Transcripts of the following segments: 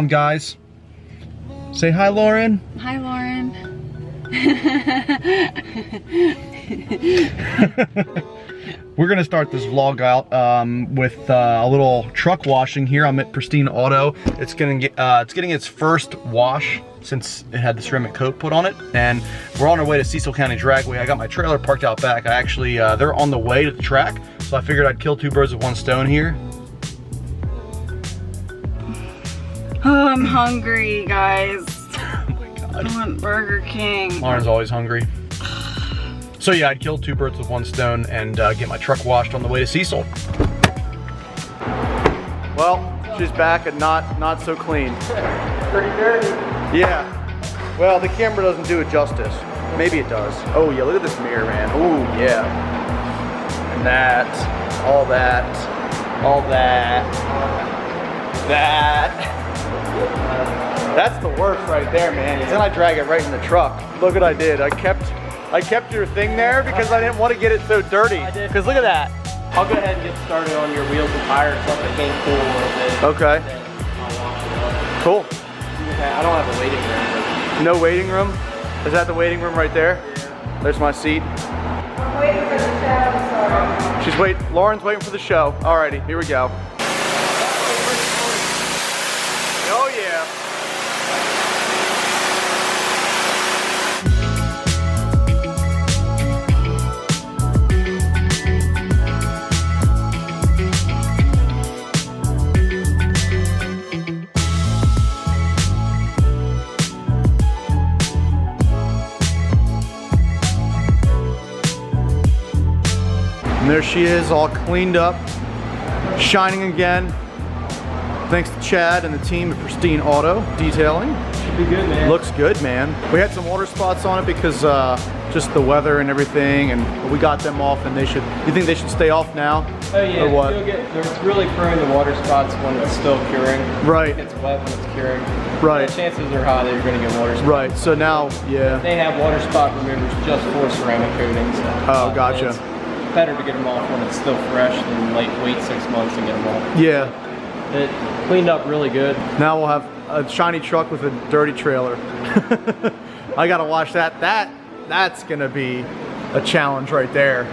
mom, guys. Say hi, Lauren. Hi, Lauren. We're gonna start this vlog out with a little truck washing here. I'm at Pristine Auto. It's getting its first wash since it had the ceramic coat put on it, and we're on our way to Cecil County Dragway. I got my trailer parked out back. I actually, they're on the way to the track, so I figured I'd kill two birds with one stone here. Oh, I'm hungry, guys. Oh my God. I want Burger King. Lauren's always hungry. So yeah, I'd kill two birds with one stone and get my truck washed on the way to Cecil. Well, she's back and not so clean. Pretty dirty. Yeah. Well, the camera doesn't do it justice. Maybe it does. Oh yeah, look at this mirror, man. Oh yeah. And that, all that, all that, that. That's the worst right there, man. Then I drag it right in the truck. Look what I did. I kept your thing there because I didn't want to get it so dirty. Because look at that. I'll go ahead and get started on your wheels and tires, stuff that came cool a little bit. Okay. I'll wash it up. Cool. Okay, I don't have a waiting room. No waiting room? Is that the waiting room right there? Yeah. There's my seat. I'm waiting for the show, sorry. Lauren's waiting for the show. Alrighty, here we go. Oh yeah. And there she is, all cleaned up, shining again. Thanks to Chad and the team at Pristine Auto Detailing. Should be good, man. Looks good, man. We had some water spots on it because just the weather and everything, and we got them off. And you think they should stay off now? Oh yeah. Or what? It's really prone to water spots when it's still curing. Right. It's wet when it's curing. Right. The chances are high that you're going to get water spots. Right. So now, yeah. They have water spot removers just for ceramic coatings. Oh, gotcha. It's better to get them off when it's still fresh than wait 6 months and get them off. Yeah. It cleaned up really good. Now we'll have a shiny truck with a dirty trailer. I gotta wash that. That's gonna be a challenge right there.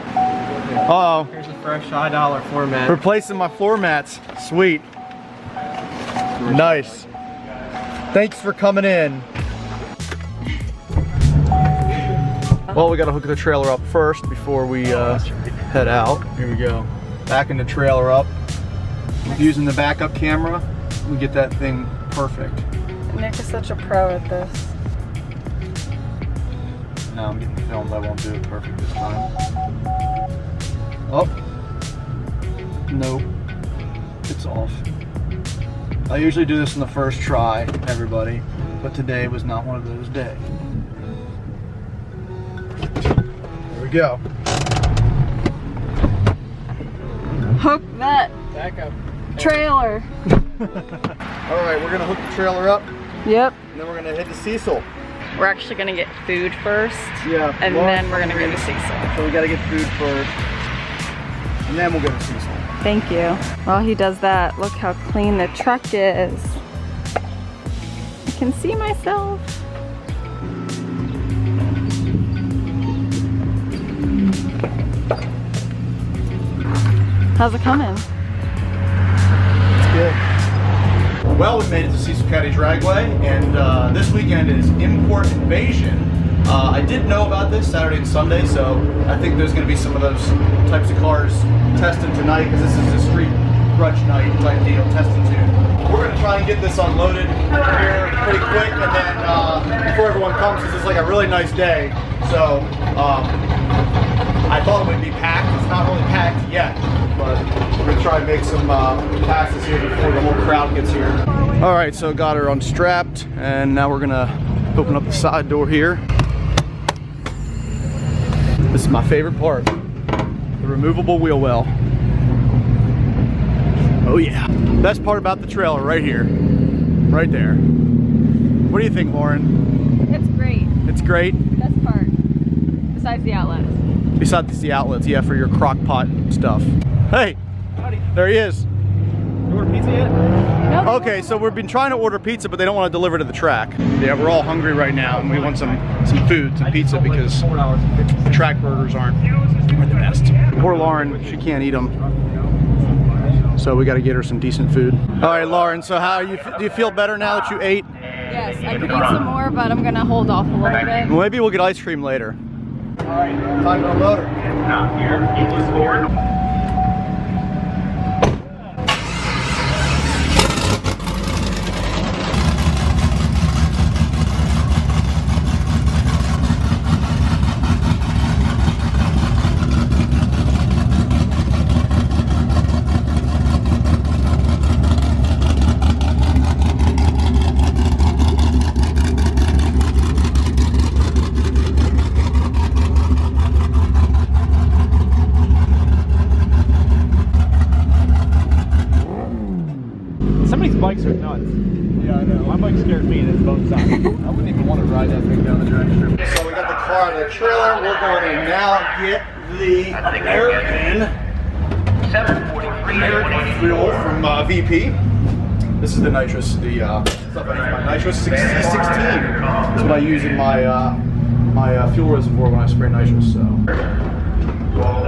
Uh-oh. Here's a fresh $5 floor mat. Replacing my floor mats. Sweet. Nice. Thanks for coming in. Well, we gotta hook the trailer up first before we head out. Here we go. Backing the trailer up. Using the backup camera, we get that thing perfect. Nick is such a pro at this. Now I'm getting filmed, I won't do it perfect this time. Oh. Nope. It's off. I usually do this in the first try, everybody, but today was not one of those days. There we go. Hook that Backup. trailer. Alright, we're gonna hook the trailer up, Yep. and then we're gonna head to Cecil. We're actually gonna get food first. Yeah. And then we're gonna go to Cecil. So we gotta get food first, and then we'll go to Cecil. Thank you. While he does that, look how clean the truck is. I can see myself. How's it coming? It's good. Well, we made it to Cecil County Dragway, and this weekend is Import Invasion. I did know about this Saturday and Sunday, so I think there's going to be some of those types of cars testing tonight, because this is a street grudge night type deal, testing tune. We're going to try and get this unloaded here pretty quick, and then before everyone comes, because it's like a really nice day, so I thought it would be packed. It's not really packed yet, but we're going to try and make some passes here before the whole crowd gets here. All right, so got her unstrapped, and now we're going to open up the side door here. This is my favorite part, the removable wheel well. Oh yeah. Best part about the trailer right here, right there. What do you think, Lauren? It's great. It's great? Best part, besides the outlets. Besides the outlets, yeah, for your crock pot stuff. Hey, Howdy. there he is. You order pizza yet? Nope. Okay, so we've been trying to order pizza, but they don't want to deliver to the track. Yeah, we're all hungry right now, and we want some food, some pizza, because the track burgers aren't the best. Poor Lauren, she can't eat them, so we got to get her some decent food. All right, Lauren. So how do you feel better now that you ate? Yes, I could eat some more, but I'm gonna hold off a little bit. Well, maybe we'll get ice cream later. All right, time to unload her. Somebody's bikes are nuts. Yeah, I know. My bike scares me and it's both sides. I wouldn't even want to ride that thing down the drag strip. So we got the car and the trailer. We're going to now get the American fuel from VP. This is the nitrous, nitrous 6016. That's what I use in my my fuel reservoir when I spray nitrous. So, all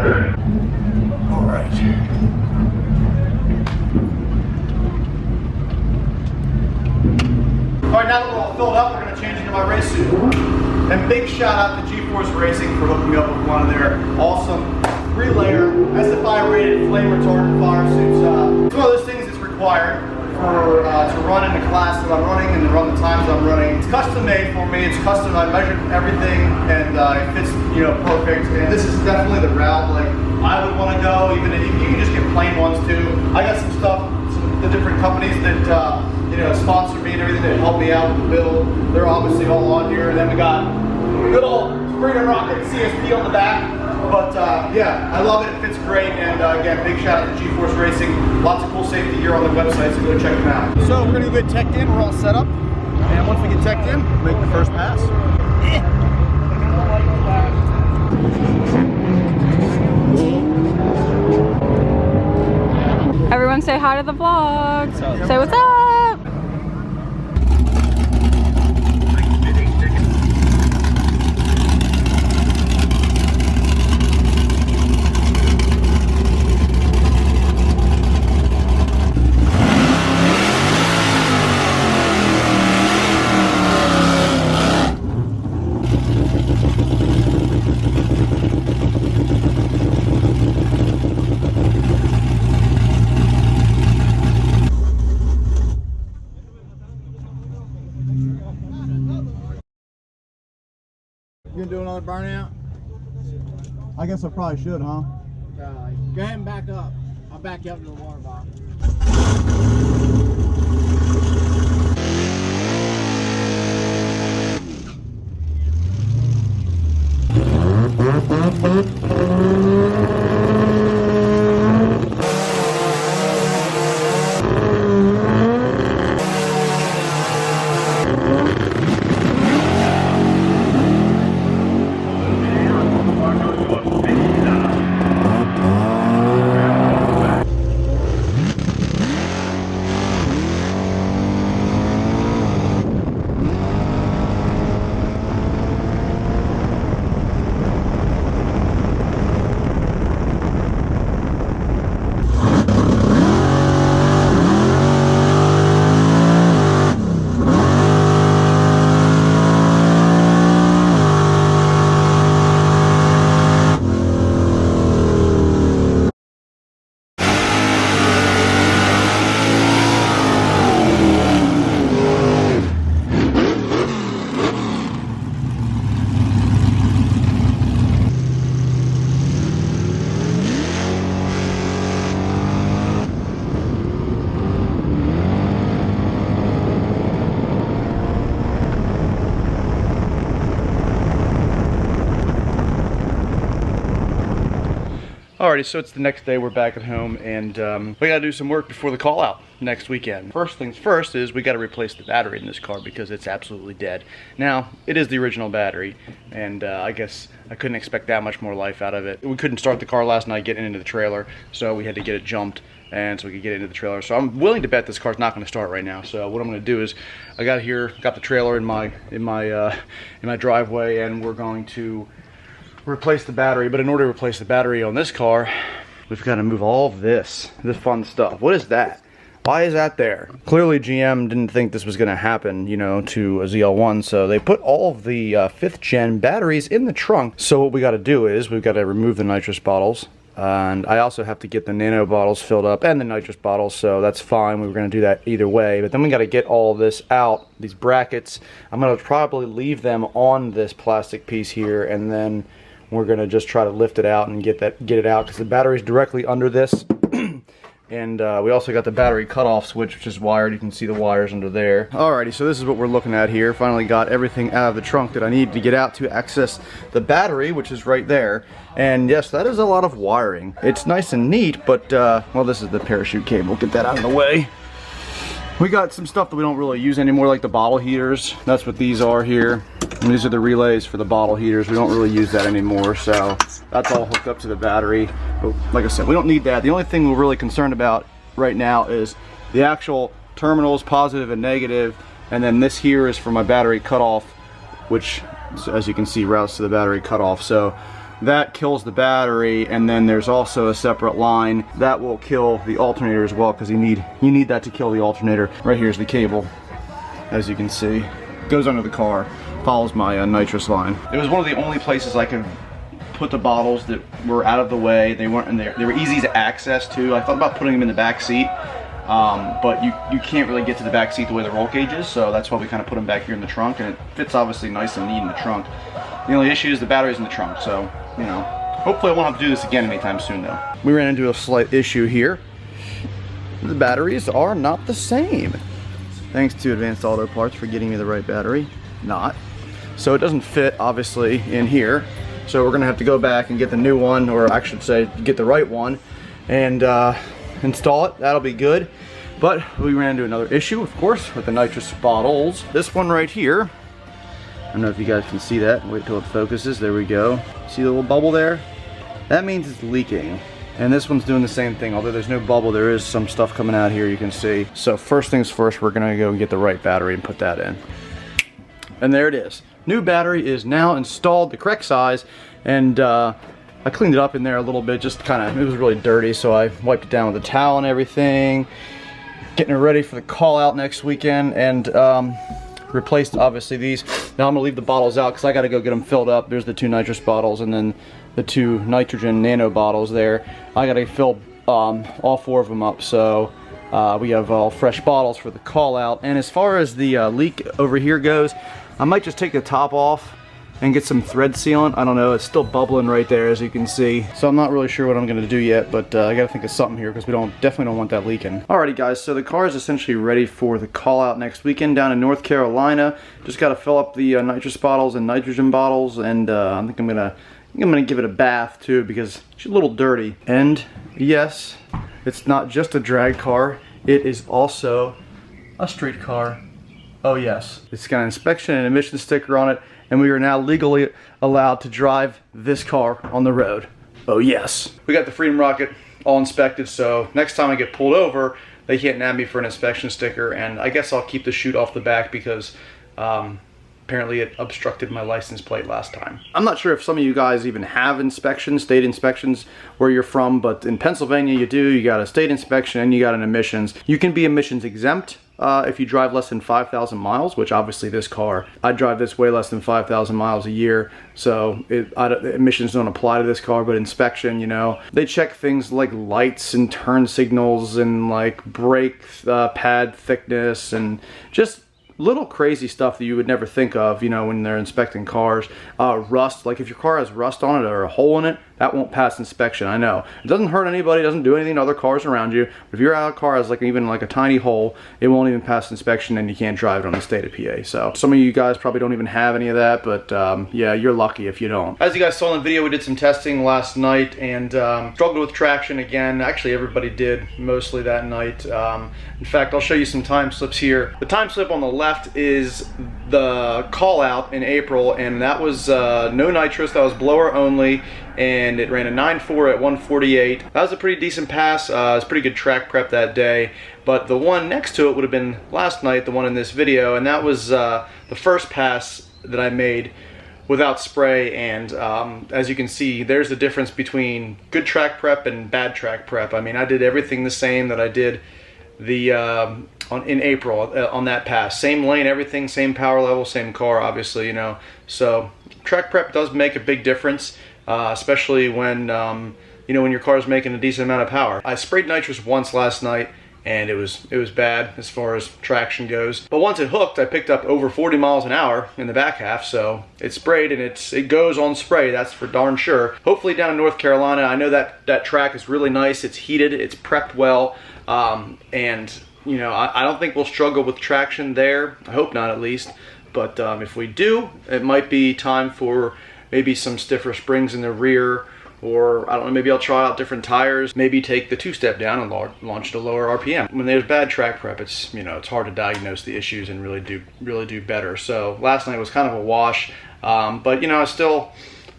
right. All right, now that we're all filled up, we're going to change into my race suit. And big shout out to G-Force Racing for hooking me up with one of their awesome 3-layer SFI rated flame retardant fire suits. It's one of those things that's required for to run in the class that I'm running and to run the times I'm running. It's custom made for me. It's custom. I measured everything and it fits, perfect. And this is definitely the route like I would want to go. Even if you can just get plain ones too. I got some stuff, the different companies that sponsor me and everything that help me out with the build. They're obviously all on here. And then we got good old Springer Rocket CSP on the back. But yeah, I love it. It fits great. And again, big shout out to G-Force Racing. Lots of cool safety gear on the website, so go check them out. So we're gonna get teched in. We're all set up. And once we get teched in, make the first pass. Everyone say hi to the vlog. Say what's up. You gonna do another burnout? I guess I probably should, huh? Go ahead and back up. I'll back you up to the water box. Alrighty, so it's the next day, we're back at home, and we gotta do some work before the call out next weekend. First things first is we gotta replace the battery in this car because it's absolutely dead. Now, it is the original battery, and I guess I couldn't expect that much more life out of it. We couldn't start the car last night getting into the trailer, so we had to get it jumped, and so we could get into the trailer. So I'm willing to bet this car's not gonna start right now. So what I'm gonna do is, I got the trailer in my driveway, and we're going to replace the battery. But in order to replace the battery on this car, we've got to move all of this fun stuff. What is that? Why is that there? Clearly GM didn't think this was going to happen, you know, to a ZL1, so they put all of the 5th gen batteries in the trunk. So what we got to do is we've got to remove the nitrous bottles, and I also have to get the nano bottles filled up and the nitrous bottles, so that's fine. We were going to do that either way, but then we got to get all this out, these brackets. I'm going to probably leave them on this plastic piece here, and then we're going to just try to lift it out and get it out, because the battery's directly under this. And we also got the battery cutoff switch, which is wired. You can see the wires under there. Alrighty, so this is what we're looking at here. Finally got everything out of the trunk that I need to get out to access the battery, which is right there. And yes, that is a lot of wiring. It's nice and neat, but well, this is the parachute cable. Get that out of the way. We got some stuff that we don't really use anymore, like the bottle heaters. That's what these are here. And these are the relays for the bottle heaters. We don't really use that anymore, so that's all hooked up to the battery. But like I said, we don't need that. The only thing we're really concerned about right now is the actual terminals, positive and negative, and then this here is for my battery cutoff, which, as you can see, routes to the battery cutoff. So that kills the battery, and then there's also a separate line that will kill the alternator as well, because you need that to kill the alternator. Right here's the cable, as you can see. Goes under the car, follows my nitrous line. It was one of the only places I could put the bottles that were out of the way. They weren't in there. They were easy to access too. I thought about putting them in the back seat, but you can't really get to the back seat the way the roll cage is, so that's why we kind of put them back here in the trunk, and it fits obviously nice and neat in the trunk. The only issue is the battery's in the trunk, so, you know, hopefully I won't have to do this again anytime soon though. We ran into a slight issue here. The batteries are not the same. Thanks to Advanced Auto Parts for getting me the right battery. Not. So it doesn't fit, obviously, in here. So we're gonna have to go back and get the new one, or I should say, get the right one, and install it. That'll be good. But we ran into another issue, of course, with the nitrous bottles. This one right here, I don't know if you guys can see that. Wait till it focuses. There we go. See the little bubble there? That means it's leaking. And this one's doing the same thing. Although there's no bubble, there is some stuff coming out here, you can see. So first things first, we're gonna go get the right battery and put that in. And there it is. New battery is now installed, the correct size, and I cleaned it up in there a little bit, just kind of, it was really dirty, so I wiped it down with a towel and everything. Getting it ready for the call out next weekend, and replaced obviously these. Now I'm gonna leave the bottles out because I gotta go get them filled up. There's the 2 nitrous bottles and then the 2 nitrogen nano bottles there. I gotta fill all 4 of them up, so we have all fresh bottles for the call out. And as far as the leak over here goes, I might just take the top off and get some thread sealant. I don't know, it's still bubbling right there, as you can see. So I'm not really sure what I'm gonna do yet, but I gotta think of something here because we definitely don't want that leaking. Alrighty guys, so the car is essentially ready for the call out next weekend down in North Carolina. Just gotta fill up the nitrous bottles and nitrogen bottles, and I think I'm gonna give it a bath too because it's a little dirty. And yes, it's not just a drag car, it is also a street car. Oh yes. It's got an inspection and emission sticker on it, and we are now legally allowed to drive this car on the road. Oh yes. We got the Freedom Rocket all inspected, so next time I get pulled over, they can't nab me for an inspection sticker, and I guess I'll keep the chute off the back because apparently it obstructed my license plate last time. I'm not sure if some of you guys even have inspections, state inspections where you're from, but in Pennsylvania you do. You got a state inspection and you got an emissions. You can be emissions exempt if you drive less than 5,000 miles, which obviously this car, I drive this way less than 5,000 miles a year, so emissions don't apply to this car, but inspection, you know, they check things like lights and turn signals and like brake pad thickness and just little crazy stuff that you would never think of, you know, when they're inspecting cars. Rust, like if your car has rust on it or a hole in it, that won't pass inspection. I know. It doesn't hurt anybody, it doesn't do anything to other cars around you. But if your car has like even like a tiny hole, it won't even pass inspection and you can't drive it on the state of PA. So some of you guys probably don't even have any of that, but yeah, you're lucky if you don't. As you guys saw in the video, we did some testing last night and struggled with traction again. Actually, everybody did mostly that night. In fact, I'll show you some time slips here. The time slip on the left is the call out in April, and that was no nitrous, that was blower only, and it ran a 9.4 at 148. That was a pretty decent pass. It was pretty good track prep that day. But the one next to it would have been last night, the one in this video, and that was the first pass that I made without spray. And as you can see, there's the difference between good track prep and bad track prep. I mean, I did everything the same that I did in April on that pass. Same lane, everything, same power level, same car, obviously, you know. So track prep does make a big difference, especially when you know, when your car is making a decent amount of power. I sprayed nitrous once last night, and it was bad as far as traction goes. But once it hooked, I picked up over 40 miles an hour in the back half, so it sprayed and it goes on spray, that's for darn sure. Hopefully down in North Carolina, I know that track is really nice, it's heated, it's prepped well, and you know, I don't think we'll struggle with traction there. I hope not, at least. But if we do, it might be time for maybe some stiffer springs in the rear, or I don't know, maybe I'll try out different tires, maybe take the two-step down and launch at a lower RPM. When there's bad track prep, it's, you know, it's hard to diagnose the issues and really do better. So last night was kind of a wash, but you know, it's still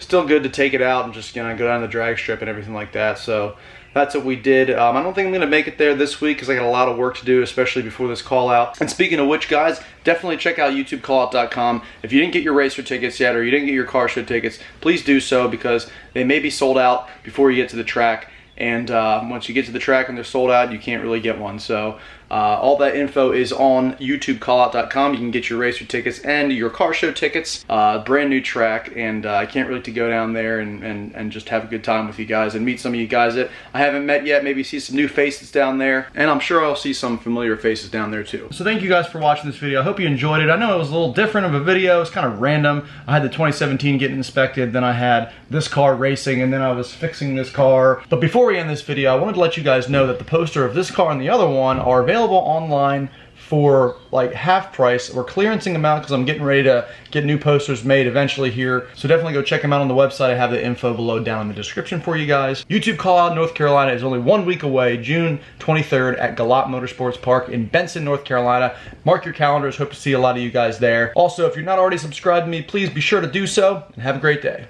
good to take it out and just, you know, go down the drag strip and everything like that. So that's what we did. I don't think I'm gonna make it there this week because I got a lot of work to do, especially before this call out. And speaking of which, guys, definitely check out youtubecallout.com. If you didn't get your racer tickets yet, or you didn't get your car show tickets, please do so, because they may be sold out before you get to the track. And once you get to the track and they're sold out, you can't really get one. So all that info is on youtubecallout.com. You can get your racer tickets and your car show tickets. Brand new track, and I can't wait to go down there and just have a good time with you guys and meet some of you guys that I haven't met yet. Maybe see some new faces down there, and I'm sure I'll see some familiar faces down there too. So thank you guys for watching this video. I hope you enjoyed it. I know it was a little different of a video. It's kind of random. I had the 2017 getting inspected, then I had this car racing, and then I was fixing this car. But before we end this video, I wanted to let you guys know that the poster of this car and the other one are available online for like half price. We're clearancing them out because I'm getting ready to get new posters made eventually here. So definitely go check them out on the website. I have the info below down in the description for you guys. YouTube Call Out North Carolina is only 1 week away, June 23rd at Galot Motorsports Park in Benson, North Carolina. Mark your calendars. Hope to see a lot of you guys there. Also, if you're not already subscribed to me, please be sure to do so, and have a great day.